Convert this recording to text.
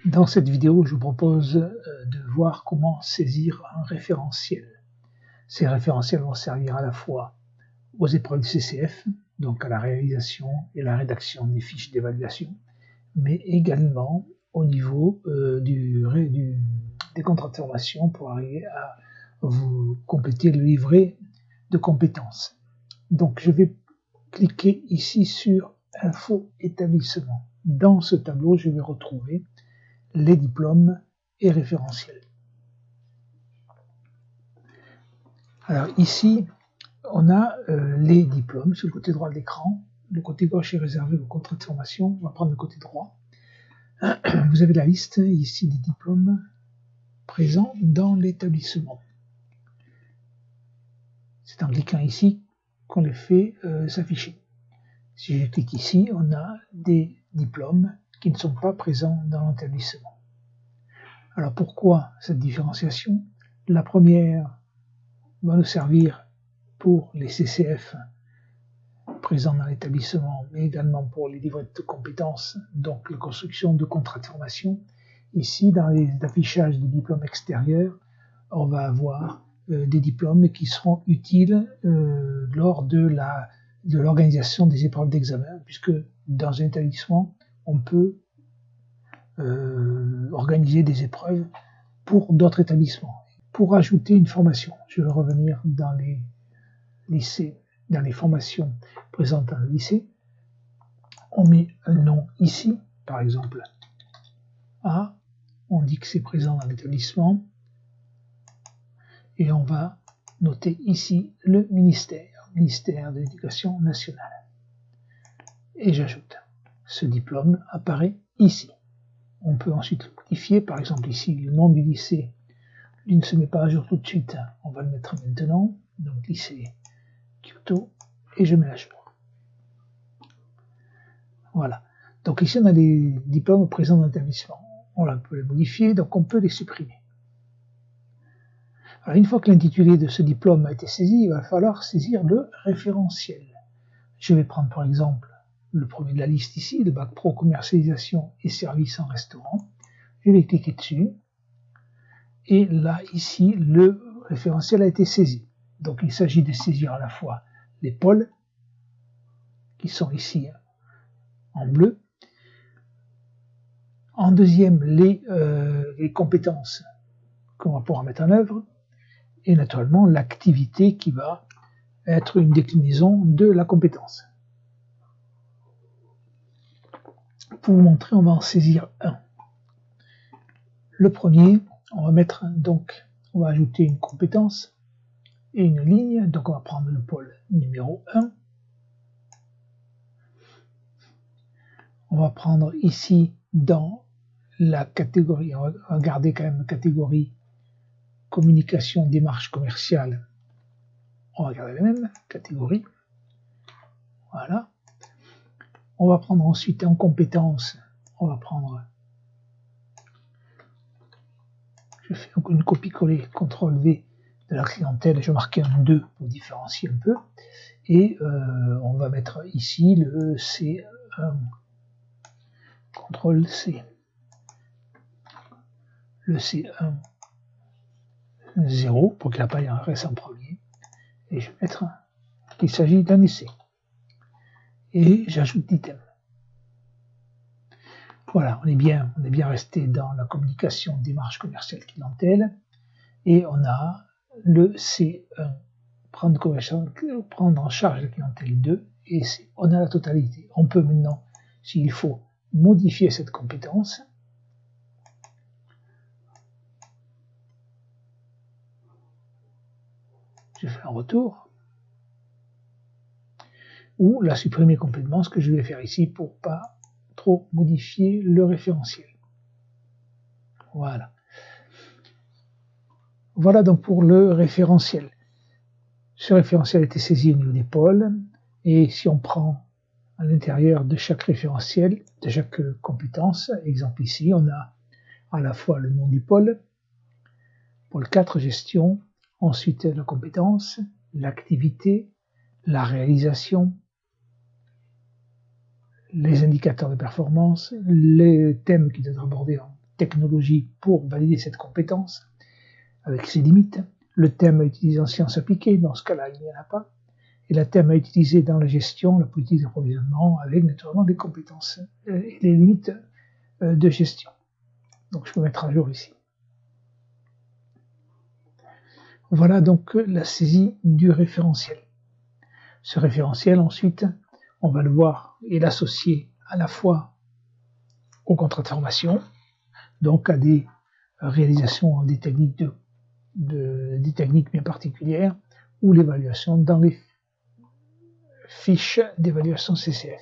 Dans cette vidéo, je vous propose de voir comment saisir un référentiel. Ces référentiels vont servir à la fois aux épreuves de CCF, donc à la réalisation et la rédaction des fiches d'évaluation, mais également au niveau des contrats de formation pour arriver à vous compléter le livret de compétences. Donc je vais cliquer ici sur Info établissement. Dans ce tableau, je vais retrouver les diplômes et référentiels. Alors ici, on a les diplômes sur le côté droit de l'écran. Le côté gauche est réservé au contrat de formation. On va prendre le côté droit. Vous avez la liste ici des diplômes présents dans l'établissement. C'est en cliquant ici qu'on les fait s'afficher. Si je clique ici, on a des diplômes qui ne sont pas présents dans l'établissement. Alors pourquoi cette différenciation? La première va nous servir pour les CCF présents dans l'établissement, mais également pour les livrets de compétences, donc la construction de contrats de formation. Ici, dans les affichages de diplômes extérieurs, on va avoir des diplômes qui seront utiles lors de l'organisation des épreuves d'examen, puisque dans un établissement, on peut organiser des épreuves pour d'autres établissements. Pour ajouter une formation, je vais revenir dans les lycées, dans les formations présentes dans le lycée. On met un nom ici, par exemple A, on dit que c'est présent dans l'établissement, et on va noter ici le ministère de l'Éducation nationale. Et j'ajoute. Ce diplôme apparaît ici. On peut ensuite le modifier, par exemple ici, le nom du lycée. Il ne se met pas à jour tout de suite, on va le mettre maintenant. Donc lycée Kyoto, et je mets à jour. Voilà. Donc ici on a les diplômes présents dans l'établissement. On peut les modifier, donc on peut les supprimer. Alors une fois que l'intitulé de ce diplôme a été saisi, il va falloir saisir le référentiel. Je vais prendre par exemple le premier de la liste ici, le bac pro commercialisation et services en restaurant. Je vais cliquer dessus. Et là, ici, le référentiel a été saisi. Donc il s'agit de saisir à la fois les pôles, qui sont ici en bleu. En deuxième, les compétences qu'on va pouvoir mettre en œuvre. Et naturellement, l'activité qui va être une déclinaison de la compétence. Pour vous montrer, on va en saisir un. Le premier, on va mettre donc, on va ajouter une compétence et une ligne. Donc on va prendre le pôle numéro 1. On va prendre ici dans la catégorie, on va garder quand même la catégorie communication, démarche commerciale. On va garder la même catégorie. Voilà. On va prendre ensuite en compétences, on va prendre, je fais une copie-coller, CTRL-V de la clientèle, je marque un 2 pour différencier un peu, et on va mettre ici le C1, CTRL-C, le C1, 0, pour que la paille reste en premier, et je vais mettre qu'il s'agit d'un essai. Et j'ajoute l'item. Voilà, on est bien resté dans la communication, démarche commerciale clientèle, et on a le C1, prendre en charge la clientèle 2, et on a la totalité. On peut maintenant, s'il faut, modifier cette compétence. Je fais un retour. Ou la supprimer complètement, ce que je vais faire ici pour pas trop modifier le référentiel. Voilà. Voilà donc pour le référentiel. Ce référentiel a été saisi au niveau des pôles, et si on prend à l'intérieur de chaque référentiel, de chaque compétence, exemple ici, on a à la fois le nom du pôle 4, gestion, ensuite la compétence, l'activité, la réalisation, les indicateurs de performance, les thèmes qui doivent être abordés technologie pour valider cette compétence, avec ses limites. Le terme à utiliser en sciences appliquées, dans ce cas-là, il n'y en a pas. Et le terme à utiliser dans la gestion, la politique d'approvisionnement, avec naturellement des compétences et des limites de gestion. Donc je peux mettre à jour ici. Voilà donc la saisie du référentiel. Ce référentiel, ensuite, on va le voir et l'associer à la fois au contrat de formation, donc à des réalisations des techniques des techniques bien particulières, ou l'évaluation dans les fiches d'évaluation CCF.